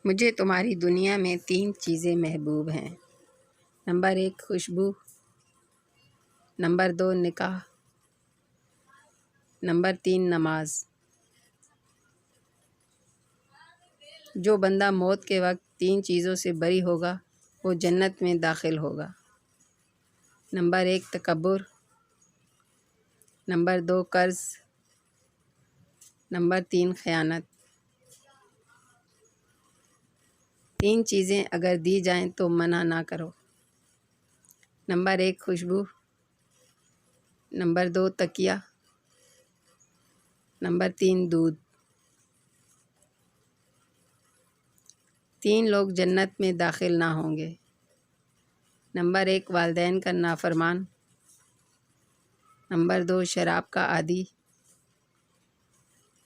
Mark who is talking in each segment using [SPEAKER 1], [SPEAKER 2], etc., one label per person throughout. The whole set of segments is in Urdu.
[SPEAKER 1] مجھے تمہاری دنیا میں 3 چیزیں محبوب ہیں۔ نمبر 1 خوشبو، نمبر 2 نکاح، نمبر 3 نماز۔ جو بندہ موت کے وقت 3 چیزوں سے بری ہوگا وہ جنت میں داخل ہوگا۔ نمبر 1 تکبر، نمبر 2 قرض، نمبر 3 خیانت۔ 3 چیزیں اگر دی جائیں تو منع نہ کرو۔ نمبر 1 خوشبو، نمبر 2 تکیہ، نمبر 3 دودھ۔ 3 لوگ جنت میں داخل نہ ہوں گے۔ نمبر 1 والدین کا نافرمان، نمبر 2 شراب کا عادی،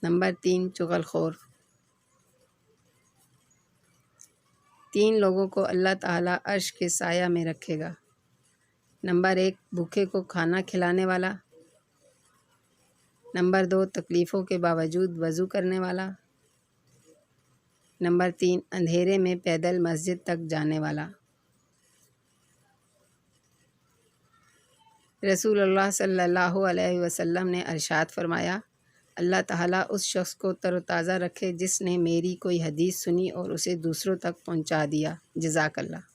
[SPEAKER 1] نمبر 3 چغل خور۔ 3 لوگوں کو اللہ تعالیٰ عرش کے سایہ میں رکھے گا۔ نمبر 1 بھوکے کو کھانا کھلانے والا، نمبر 2 تکلیفوں کے باوجود وضو کرنے والا، نمبر 3 اندھیرے میں پیدل مسجد تک جانے والا۔ رسول اللہ صلی اللہ علیہ وسلم نے ارشاد فرمایا، اللہ تعالیٰ اس شخص کو تر و تازہ رکھے جس نے میری کوئی حدیث سنی اور اسے دوسروں تک پہنچا دیا۔ جزاک اللہ۔